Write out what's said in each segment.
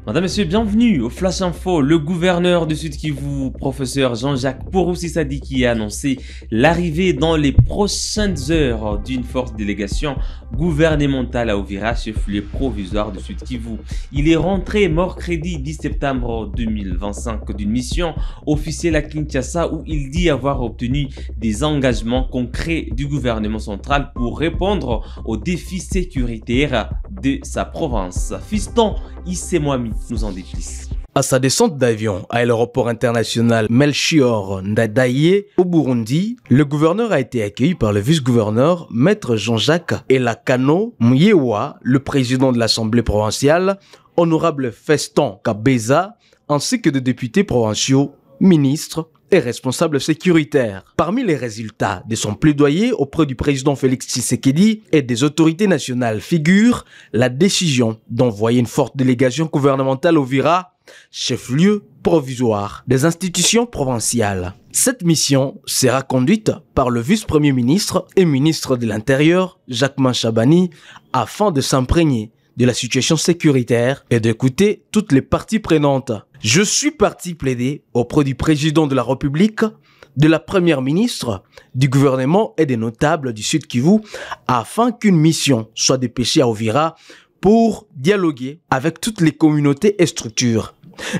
Madame, Monsieur, bienvenue au Flash Info. Le gouverneur du Sud Kivu, professeur Jean-Jacques Poroussi Sadiki, a annoncé l'arrivée dans les prochaines heures d'une forte délégation gouvernementale à Uvira, chef-lieu provisoire du Sud Kivu. Il est rentré mercredi 10 septembre 2025 d'une mission officielle à Kinshasa où il dit avoir obtenu des engagements concrets du gouvernement central pour répondre aux défis sécuritaires de sa province. Fiston Issemouami nous en dit plus. À sa descente d'avion à l'aéroport international Melchior Ndadaye au Burundi, le gouverneur a été accueilli par le vice-gouverneur Maître Jean-Jacques Elakano Mouyewa, le président de l'Assemblée provinciale, honorable Feston Kabeza, ainsi que de députés provinciaux, ministres et responsables sécuritaires. Parmi les résultats de son plaidoyer auprès du président Félix Tshisekedi et des autorités nationales figure la décision d'envoyer une forte délégation gouvernementale au Uvira, chef-lieu provisoire des institutions provinciales. Cette mission sera conduite par le vice-premier ministre et ministre de l'Intérieur, Jacquemain Chabani, afin de s'imprégner de la situation sécuritaire et d'écouter toutes les parties prenantes. Je suis parti plaider auprès du président de la République, de la première ministre, du gouvernement et des notables du Sud Kivu afin qu'une mission soit dépêchée à Uvira pour dialoguer avec toutes les communautés et structures.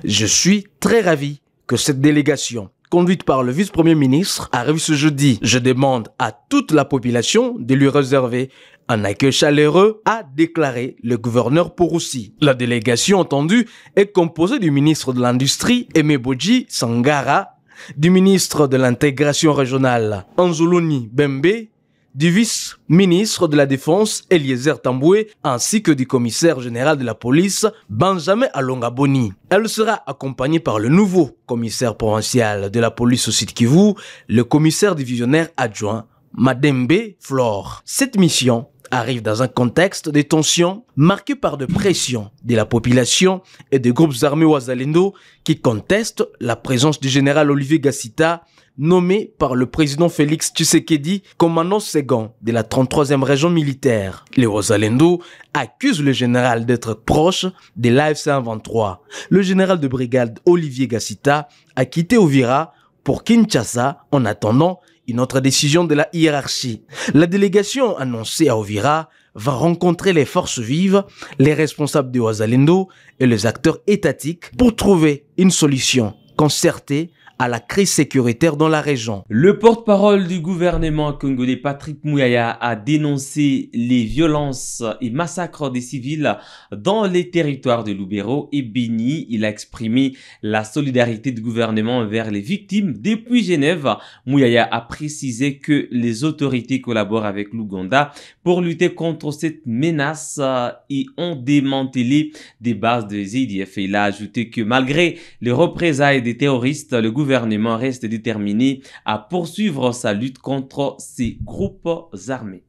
Je suis très ravi que cette délégation, conduite par le vice-premier ministre, arrive ce jeudi. Je demande à toute la population de lui réserver un accueil chaleureux, a déclaré le gouverneur Poroussi. La délégation entendue est composée du ministre de l'Industrie, Emeboji Sangara, du ministre de l'Intégration régionale, Anzuluni Bembe, du vice-ministre de la Défense, Eliezer Tamboué, ainsi que du commissaire général de la police, Benjamin Alongaboni. Elle sera accompagnée par le nouveau commissaire provincial de la police au Sud Kivu, le commissaire divisionnaire adjoint, Madembe Flore. Cette mission arrive dans un contexte de tensions marqué par de pressions de la population et des groupes armés Wazalendo qui contestent la présence du général Olivier Gassita, nommé par le président Félix Tshisekedi commandant second de la 33e région militaire. Les Wazalendo accusent le général d'être proche de l'AFC 23. Le général de brigade Olivier Gassita a quitté Uvira pour Kinshasa en attendant une autre décision de la hiérarchie. La délégation annoncée à Uvira va rencontrer les forces vives, les responsables de Wazalendo et les acteurs étatiques pour trouver une solution concertée à la crise sécuritaire dans la région. Le porte-parole du gouvernement congolais Patrick Muyaya a dénoncé les violences et massacres des civils dans les territoires de Lubero et Beni. Il a exprimé la solidarité du gouvernement envers les victimes. Depuis Genève, Muyaya a précisé que les autorités collaborent avec l'Ouganda pour lutter contre cette menace et ont démantelé des bases des ADF. Il a ajouté que malgré les représailles des terroristes, le gouvernement reste déterminé à poursuivre sa lutte contre ces groupes armés.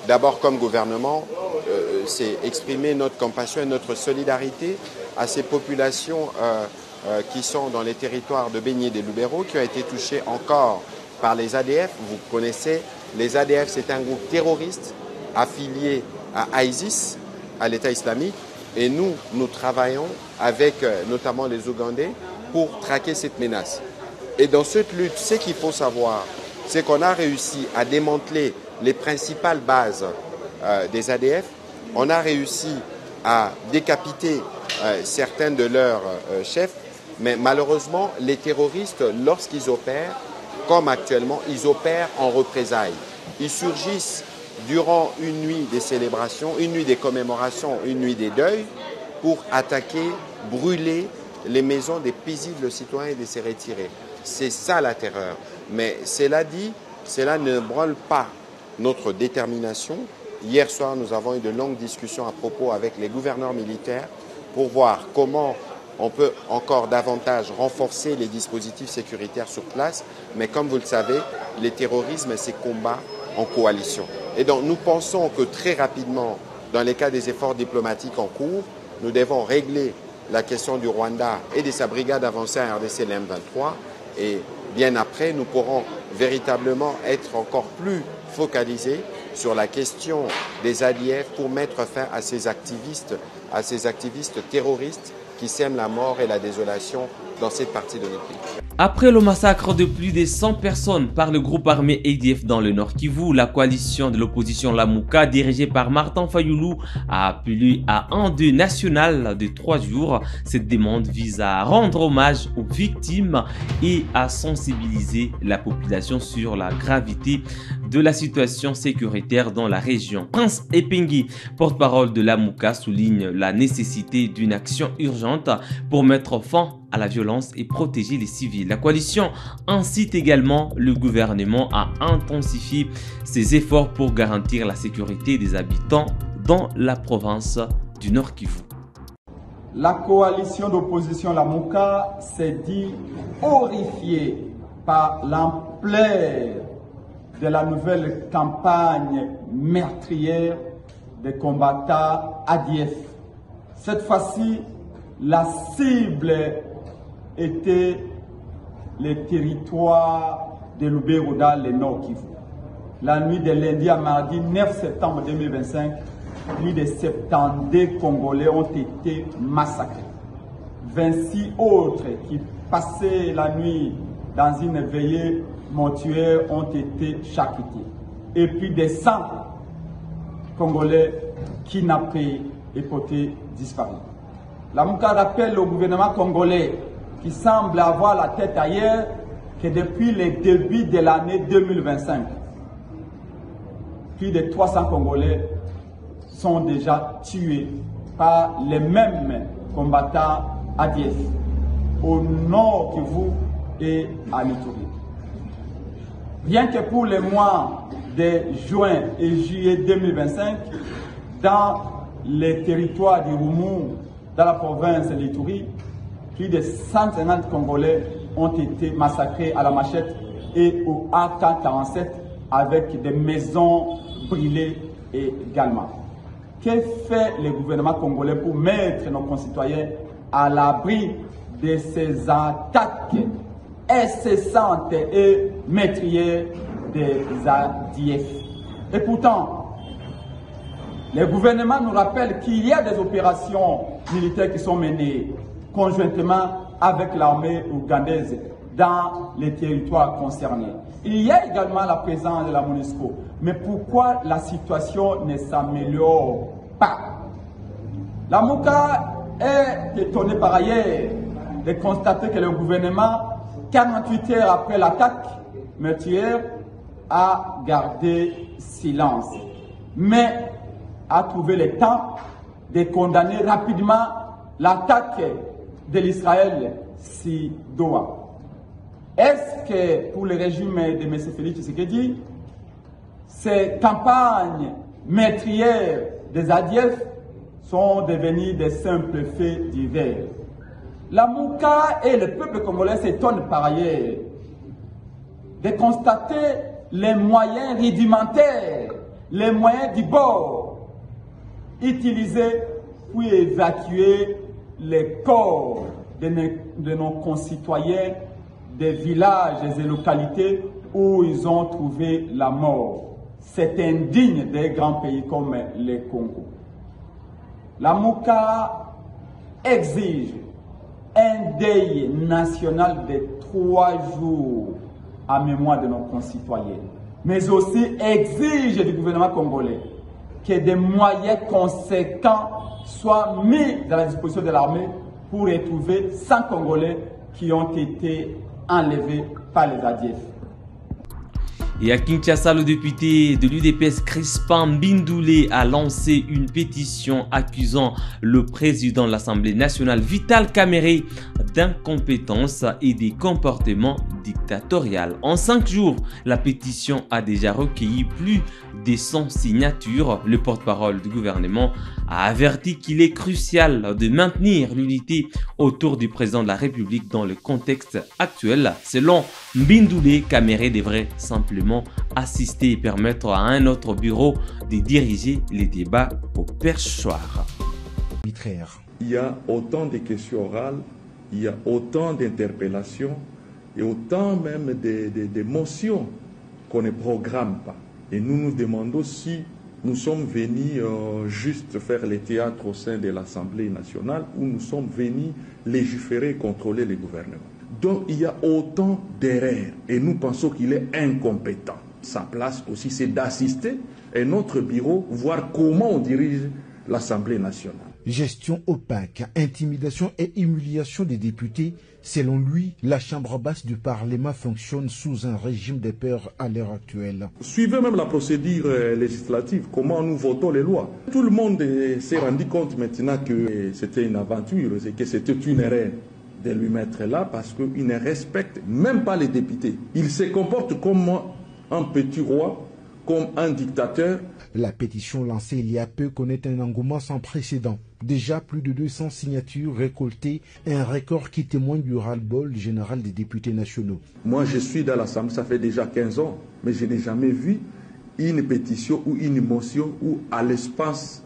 D'abord, comme gouvernement, c'est exprimer notre compassion et notre solidarité à ces populations qui sont dans les territoires de Beni et de Lubero, qui ont été touchés encore par les ADF. Vous connaissez, les ADF, c'est un groupe terroriste affilié à ISIS, à l'État islamique, et nous travaillons avec notamment les Ougandais pour traquer cette menace. Et dans cette lutte, ce qu'il faut savoir, c'est qu'on a réussi à démanteler les principales bases des ADF. On a réussi à décapiter certains de leurs chefs, mais malheureusement, les terroristes, lorsqu'ils opèrent, comme actuellement, ils opèrent en représailles. Ils surgissent durant une nuit des célébrations, une nuit des commémorations, une nuit des deuils, pour attaquer, brûler les maisons des paisibles citoyens et de se retirer. C'est ça la terreur. Mais cela dit, cela ne branle pas notre détermination. Hier soir, nous avons eu de longues discussions à propos avec les gouverneurs militaires pour voir comment on peut encore davantage renforcer les dispositifs sécuritaires sur place. Mais comme vous le savez, le terrorisme, c'est combat en coalition. Et donc nous pensons que très rapidement, dans les cas des efforts diplomatiques en cours, nous devons régler la question du Rwanda et de sa brigade avancée en RDC, l'M23, et bien après, nous pourrons véritablement être encore plus focalisés sur la question des ADF pour mettre fin à ces activistes terroristes qui sème la mort et la désolation dans cette partie de notre pays. Après le massacre de plus de 100 personnes par le groupe armé ADF dans le Nord Kivu, la coalition de l'opposition Lamuka, dirigée par Martin Fayoulou, a appelé à un deuil national de 3 jours. Cette demande vise à rendre hommage aux victimes et à sensibiliser la population sur la gravité de la situation sécuritaire dans la région. Prince Epengui, porte-parole de Lamuka, souligne la nécessité d'une action urgente pour mettre fin à la violence et protéger les civils. La coalition incite également le gouvernement à intensifier ses efforts pour garantir la sécurité des habitants dans la province du Nord Kivu. La coalition d'opposition Lamuka s'est dit horrifiée par l'ampleur de la nouvelle campagne meurtrière des combattants ADF. Cette fois-ci, la cible était les territoires de Lubero dans le Nord Kivu. La nuit de lundi à mardi 9 septembre 2025, plus de 70 Congolais ont été massacrés. 26 autres qui passaient la nuit dans une veillée mortuaire ont été chapitrés. Et plus de 100 Congolais kidnappés et portés disparus. Lamuka rappelle au gouvernement congolais qui semble avoir la tête ailleurs que depuis le début de l'année 2025, plus de 300 Congolais sont déjà tués par les mêmes combattants ADF au Nord Kivu et à l'Ituri. Rien que pour les mois de juin et juillet 2025, dans les territoires du Roumour, dans la province de l'Ituri, plus de 150 Congolais ont été massacrés à la machette et au AK-47 avec des maisons brûlées également. Que fait le gouvernement congolais pour mettre nos concitoyens à l'abri de ces attaques incessantes et meurtrières des ADF? Et pourtant, le gouvernement nous rappelle qu'il y a des opérations militaires qui sont menées conjointement avec l'armée ougandaise dans les territoires concernés. Il y a également la présence de la MONUSCO. Mais pourquoi la situation ne s'améliore pas? Lamuka est étonné par ailleurs de constater que le gouvernement, 48 heures après l'attaque meurtrière, a gardé silence. Mais a trouvé le temps de condamner rapidement l'attaque de l'Israël Sidoa. Est-ce que pour le régime de M. Félix Tshisekedi, ces campagnes meurtrières des ADF sont devenues des simples faits divers? Lamuka et le peuple congolais s'étonnent par ailleurs de constater les moyens rudimentaires, les moyens du bord utilisés pour évacuer les corps de nos concitoyens des villages et localités où ils ont trouvé la mort. C'est indigne des grands pays comme le Congo. Lamuka exige un deuil national de 3 jours en mémoire de nos concitoyens, mais aussi exige du gouvernement congolais que des moyens conséquents soient mis à la disposition de l'armée pour retrouver 100 Congolais qui ont été enlevés par les ADF. Et à Kinshasa, le député de l'UDPS Crispin Mbindoulé a lancé une pétition accusant le président de l'Assemblée nationale Vital Kamerhe d'incompétence et des comportements dictatoriaux. En 5 jours, la pétition a déjà recueilli plus de 100 signatures. Le porte-parole du gouvernement a averti qu'il est crucial de maintenir l'unité autour du président de la République dans le contexte actuel. Selon Mbindoulé, Kamerhe devrait simplement assister et permettre à un autre bureau de diriger les débats au perchoir. Il y a autant de questions orales, il y a autant d'interpellations et autant même de motions qu'on ne programme pas. Et nous nous demandons si nous sommes venus juste faire les théâtres au sein de l'Assemblée nationale où nous sommes venus légiférer, contrôler les gouvernements. Donc il y a autant d'erreurs et nous pensons qu'il est incompétent. Sa place aussi, c'est d'assister à notre bureau, voir comment on dirige l'Assemblée nationale. Gestion opaque, intimidation et humiliation des députés. Selon lui, la Chambre basse du Parlement fonctionne sous un régime de peur à l'heure actuelle. Suivez même la procédure législative, comment nous votons les lois. Tout le monde s'est rendu compte maintenant que c'était une aventure et que c'était une erreur de lui mettre là parce qu'il ne respecte même pas les députés. Il se comporte comme un petit roi, comme un dictateur. La pétition lancée il y a peu connaît un engouement sans précédent. Déjà plus de 200 signatures récoltées, un record qui témoigne du ras-le-bol général des députés nationaux. Moi je suis dans l'Assemblée, ça fait déjà 15 ans, mais je n'ai jamais vu une pétition ou une motion où à l'espace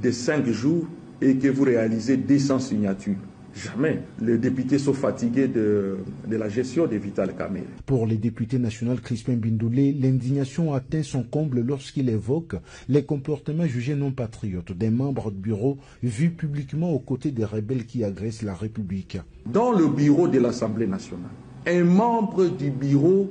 de 5 jours et que vous réalisez 200 signatures. Jamais. Les députés sont fatigués de la gestion de Vital Kamerhe. Pour les députés nationaux Crispin Bindoulé, l'indignation atteint son comble lorsqu'il évoque les comportements jugés non patriotes des membres du bureau vus publiquement aux côtés des rebelles qui agressent la République. Dans le bureau de l'Assemblée nationale, un membre du bureau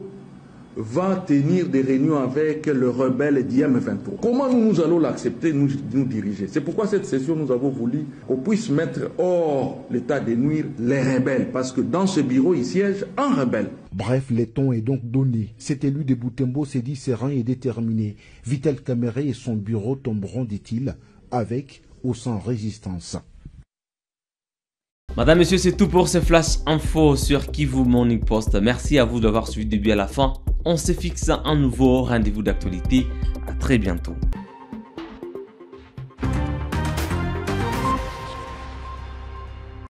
va tenir des réunions avec le rebelle d'IM23. Comment nous allons l'accepter, nous diriger? C'est pourquoi cette session, nous avons voulu qu'on puisse mettre hors l'état de nuire les rebelles, parce que dans ce bureau, il siège un rebelle. Bref, le ton est donc donné. Cet élu de Boutembo s'est dit serein et déterminé. Vital Kamerhe et son bureau tomberont, dit-il, avec ou sans résistance. Madame, Monsieur, c'est tout pour ce flash info sur Kivu Morning Post. Merci à vous d'avoir suivi du début à la fin. On se fixe un nouveau rendez-vous d'actualité. À très bientôt.